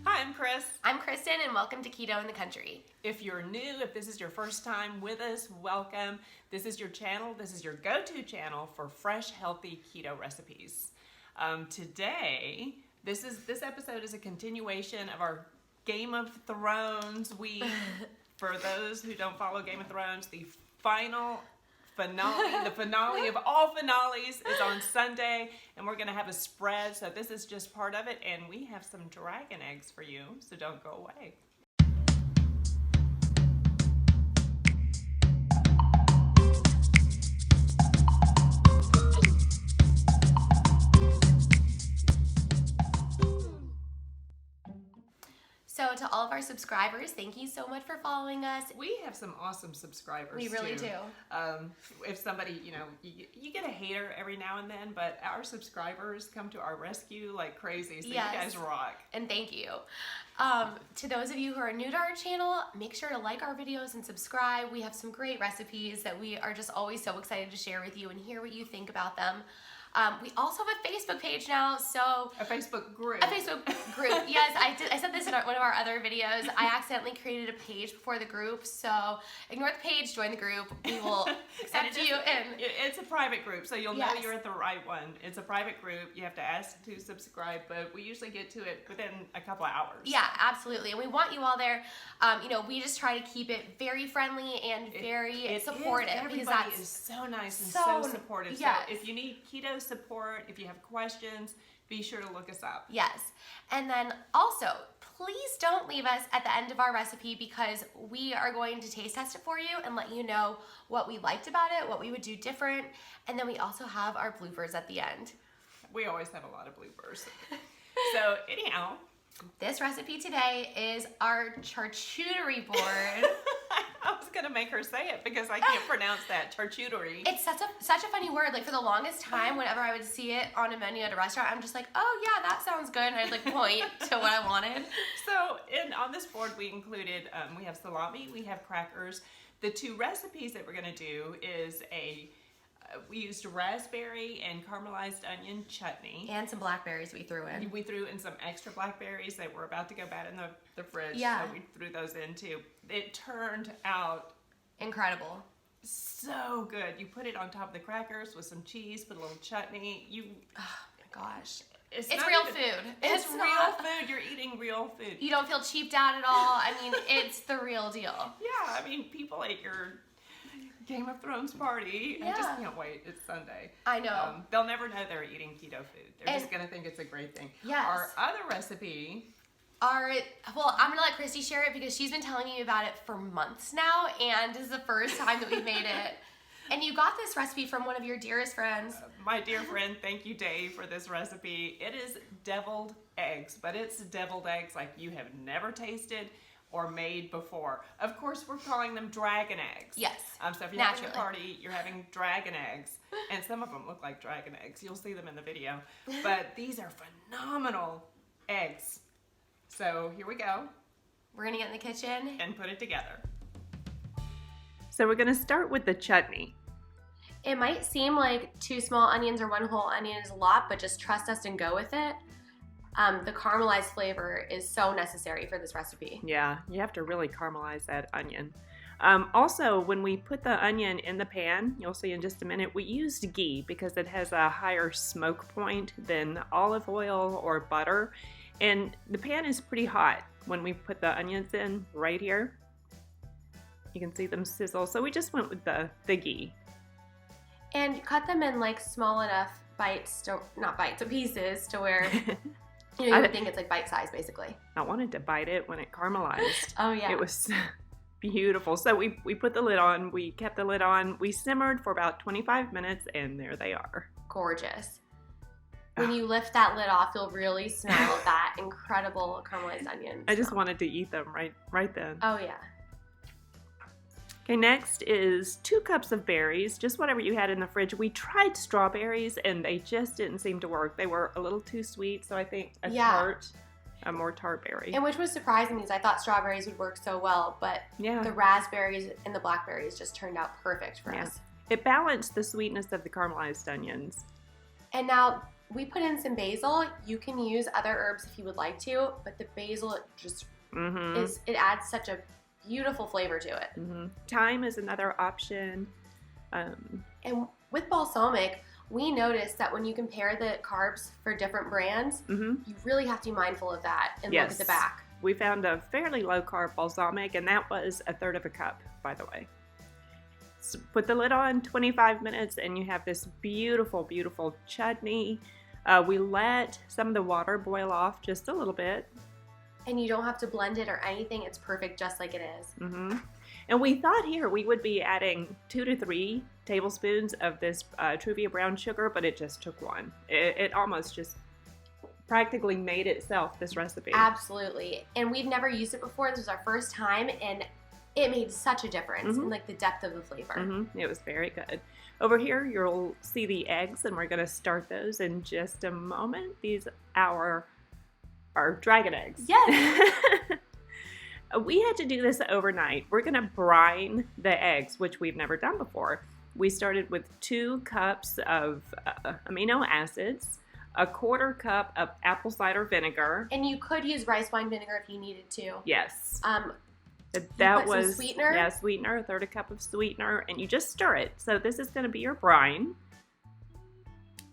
Hi, I'm Chris. I'm Kristen, and welcome to Keto in the Country. If you're new, if this is your first time with us, welcome. This is your channel. This is your go-to channel for fresh, healthy keto recipes. Today, this episode is a continuation of our Game of Thrones week. For those who don't follow Game of Thrones, the final finale, the finale of all finales is on Sunday, and we're going to have a spread. So this is just part of it, and we have some dragon eggs for you, so don't go away. So to all of our subscribers, thank you so much for following us. We have some awesome subscribers. We really do. If somebody, you get a hater every now and then, but our subscribers come to our rescue like crazy. So yes. You guys rock. And thank you. To those of you who are new to our channel, make sure to like our videos and subscribe. We have some great recipes that we are just always so excited to share with you and hear what you think about them. We also have a Facebook page now, so... A Facebook group. A Facebook group, yes. I said this in one of our other videos. I accidentally created a page before the group, so ignore the page, join the group. We will accept you in. It's a private group, so you'll know you're at the right one. It's a private group. You have to ask to subscribe, but we usually get to it within a couple of hours. Yeah, absolutely. And we want you all there. We just try to keep it very friendly and very supportive. Everybody is so nice and so supportive. Yes. So if you need keto support, if you have questions, be sure to look us up. Yes. And then also, please don't leave us at the end of our recipe, because we are going to taste test it for you and let you know what we liked about it, what we would do different. And then we also have our bloopers at the end. We always have a lot of bloopers. So anyhow, this recipe today is our charcuterie board. I was gonna make her say it because I can't pronounce that, charcuterie. It's such a funny word. Like, for the longest time, whenever I would see it on a menu at a restaurant, I'm just like, oh yeah, that sounds good, and I'd like point to what I wanted. So on this board we included, we have salami, we have crackers. The two recipes that we're gonna do is we used raspberry and caramelized onion chutney. And some blackberries we threw in. We threw in some extra blackberries that were about to go bad in the fridge. Yeah. So we threw those in too. It turned out incredible. So good. You put it on top of the crackers with some cheese, put a little chutney. Oh my gosh. It's real food. It's real food. You're eating real food. You don't feel cheaped out at all. I mean, it's the real deal. Yeah, I mean, people at your Game of Thrones party. Yeah. I just can't wait. It's Sunday. I know. They'll never know they're eating keto food. They're just going to think it's a great thing. Yes. Our other recipe... Well, I'm going to let Christy share it because she's been telling me about it for months now, and this is the first time that we've made it. And you got this recipe from one of your dearest friends. My dear friend, thank you, Dave, for this recipe. It is deviled eggs, but it's deviled eggs like you have never tasted or made before. Of course, we're calling them dragon eggs. Yes, so if you're having a party, you're having dragon eggs. And some of them look like dragon eggs. You'll see them in the video. But these are phenomenal eggs. So here we go. We're gonna get in the kitchen and put it together. So we're gonna start with the chutney. It might seem like 2 small onions or 1 whole onion is a lot, but just trust us and go with it. The caramelized flavor is so necessary for this recipe. Yeah, you have to really caramelize that onion. Also, when we put the onion in the pan, you'll see in just a minute, we used ghee because it has a higher smoke point than olive oil or butter. And the pan is pretty hot when we put the onions in right here. You can see them sizzle. So we just went with the ghee. And cut them in like small enough bites, pieces to where you would think it's like bite size basically. I wanted to bite it when it caramelized. Oh yeah. It was beautiful. So we put the lid on, we kept the lid on, we simmered for about 25 minutes, and there they are. Gorgeous. When you lift that lid off, you'll really smell that incredible caramelized onion. I just wanted to eat them right then. Oh yeah. Okay, next is 2 cups of berries, just whatever you had in the fridge. We tried strawberries and they just didn't seem to work. They were a little too sweet, so I think a more tart berry. And which was surprising because I thought strawberries would work so well, but the raspberries and the blackberries just turned out perfect for us. It balanced the sweetness of the caramelized onions. And now We put in some basil. You can use other herbs if you would like to, but the basil just it adds such a beautiful flavor to it. Thyme is another option. And with balsamic, we noticed that when you compare the carbs for different brands, you really have to be mindful of that and look at the back. We found a fairly low carb balsamic, and that was 1/3 of a cup, by the way. So put the lid on, 25 minutes, and you have this beautiful, beautiful chutney. We let some of the water boil off just a little bit. And you don't have to blend it or anything. It's perfect just like it is. And we thought here we would be adding 2 to 3 tablespoons of this Truvia brown sugar, but it just took 1. It almost just practically made itself, this recipe. Absolutely. And we've never used it before. This was our first time, and it made such a difference in like the depth of the flavor. It was very good. Over here, you'll see the eggs, and we're going to start those in just a moment. These are our dragon eggs. Yes. We had to do this overnight. We're going to brine the eggs, which we've never done before. We started with 2 cups of amino acids, 1/4 cup of apple cider vinegar. And you could use rice wine vinegar if you needed to. Yes. That was some sweetener. Yeah, sweetener, 1/3 cup of sweetener, and you just stir it. So this is going to be your brine.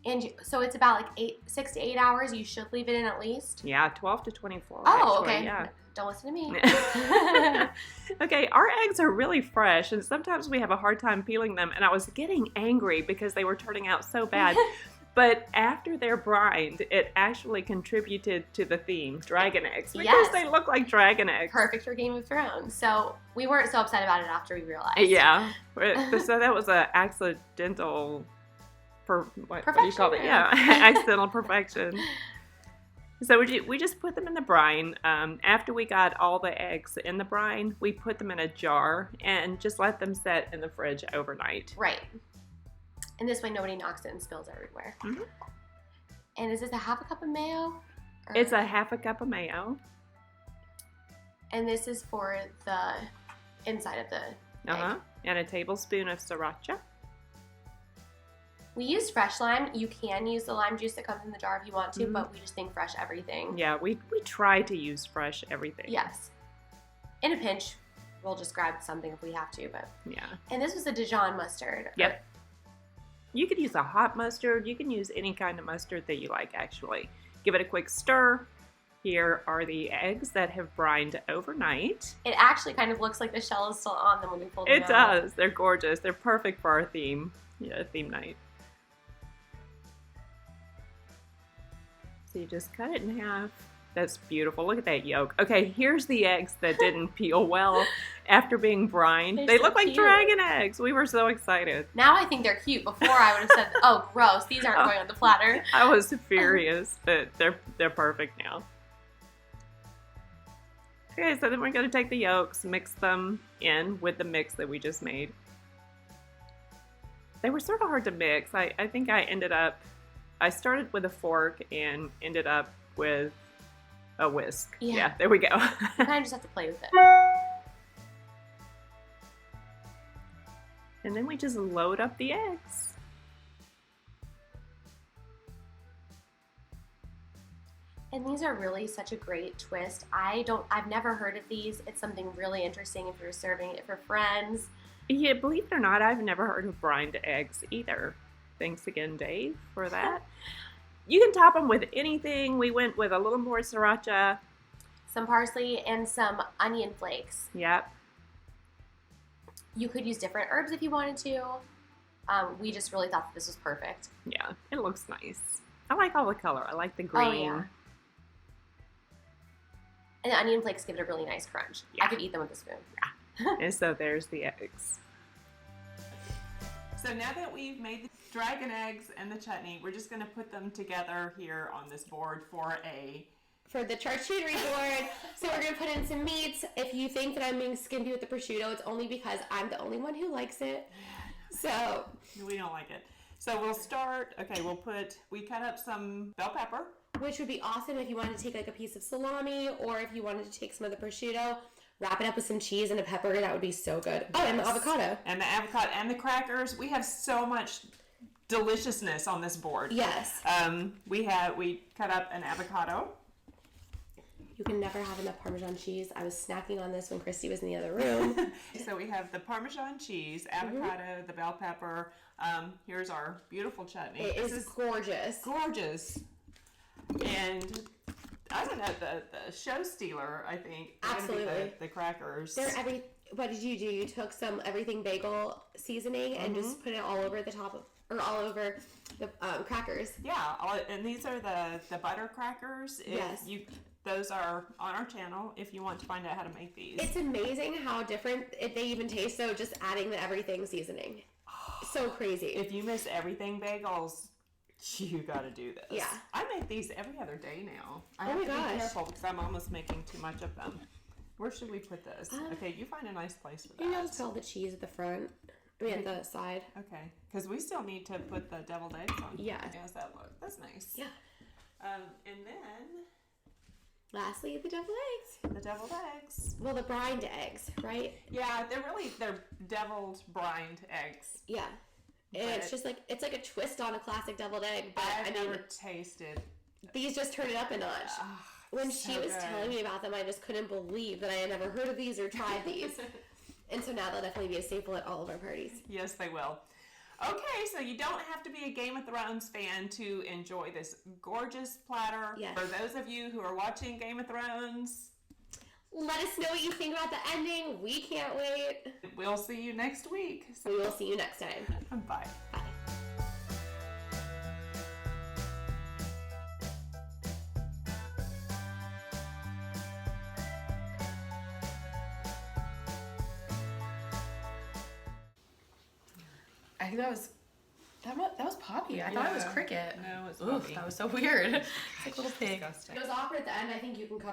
And so it's about like 6 to 8 hours. You should leave it in at least. Yeah, 12 to 24. Oh, actually. okay. Yeah. Don't listen to me. Okay, our eggs are really fresh, and sometimes we have a hard time peeling them, and I was getting angry because they were turning out so bad. But after they're brined, it actually contributed to the theme, dragon eggs, because they look like dragon eggs. Perfect for Game of Thrones. So we weren't so upset about it after we realized. Yeah. So that was an accidental, what do you call it? Yeah, accidental perfection. So we just put them in the brine. After we got all the eggs in the brine, we put them in a jar and just let them set in the fridge overnight. Right. And this way nobody knocks it and spills everywhere. And is this a 1/2 cup of mayo? It's a 1/2 cup of mayo. And this is for the inside of the egg. And a tablespoon of sriracha. We used fresh lime. You can use the lime juice that comes in the jar if you want to, but we just think fresh everything. Yeah, we try to use fresh everything. Yes. In a pinch, we'll just grab something if we have to, but. Yeah. And this was a Dijon mustard. Yep. You could use a hot mustard. You can use any kind of mustard that you like, actually. Give it a quick stir. Here are the eggs that have brined overnight. It actually kind of looks like the shell is still on them when we pull them out. It does. They're gorgeous. They're perfect for our theme. Yeah, theme night. So you just cut it in half. That's beautiful. Look at that yolk. Okay, here's the eggs that didn't peel well after being brined. They look like dragon eggs. We were so excited. Now I think they're cute. Before I would have said, oh, gross. These aren't going on the platter. I was furious, but they're perfect now. Okay, so then we're going to take the yolks, mix them in with the mix that we just made. They were sort of hard to mix. I think I started with a fork and ended up with a whisk. Yeah, there we go. You kind of just have to play with it. And then we just load up the eggs. And these are really such a great twist. I've never heard of these. It's something really interesting if you're serving it for friends. Yeah, believe it or not, I've never heard of brined eggs either. Thanks again, Dave, for that. You can top them with anything. We went with a little more sriracha. Some parsley and some onion flakes. Yep. You could use different herbs if you wanted to. We just really thought that this was perfect. Yeah, it looks nice. I like all the color. I like the green. Oh, yeah. And the onion flakes give it a really nice crunch. Yeah. I could eat them with a spoon. Yeah. And so there's the eggs. So now that we've made the dragon eggs and the chutney, we're just going to put them together here on this board for the charcuterie board. So we're going to put in some meats. If you think that I'm being skimpy with the prosciutto, it's only because I'm the only one who likes it. So we don't like it. So we'll start, we cut up some bell pepper. Which would be awesome if you wanted to take like a piece of salami, or if you wanted to take some of the prosciutto, wrap it up with some cheese and a pepper. That would be so good. Oh, and the avocado. And the avocado and the crackers. We have so much deliciousness on this board. Yes. We cut up an avocado. You can never have enough Parmesan cheese. I was snacking on this when Christy was in the other room. So we have the Parmesan cheese, avocado, the bell pepper. Here's our beautiful chutney. It is gorgeous. Gorgeous. And I don't know, the show stealer, I think. Absolutely. The crackers. What did you do? You took some everything bagel seasoning and just put it all over the top of, or all over the crackers. Yeah, and these are the butter crackers. Yes. Those are on our channel if you want to find out how to make these. It's amazing how different they even taste. So just adding the everything seasoning. So crazy. If you miss everything bagels, you got to do this. Yeah. I make these every other day now. I Oh have my to gosh. be careful because I'm almost making too much of them. Where should we put this? Okay, you find a nice place for that. You know, it's all the cheese at the front. I mean, at the side. Okay, because we still need to put the deviled eggs on. Yeah. How's that look? That's nice. Yeah. And then Lastly, the deviled eggs. the deviled eggs. Well, the brined eggs, right? Yeah, they're deviled brined eggs. Yeah. And it's But- just like, it's like a twist on a classic deviled egg. But I've I mean, never tasted. these just turn it up a notch. When so she was good. telling me about them, I just couldn't believe that I had never heard of these or tried these. And so now they'll definitely be a staple at all of our parties. Yes, they will. Okay, so you don't have to be a Game of Thrones fan to enjoy this gorgeous platter. Yes. For those of you who are watching Game of Thrones, Let us know what you think about the ending. We can't wait. we'll see you next week. We will see you next time. Bye. Bye. I think that was Poppy. I thought it was Yeah. Cricket. No, it's Oof, Poppy. that was so weird. It's like a little pig. Disgusting. It was awkward at the end. I think you can cover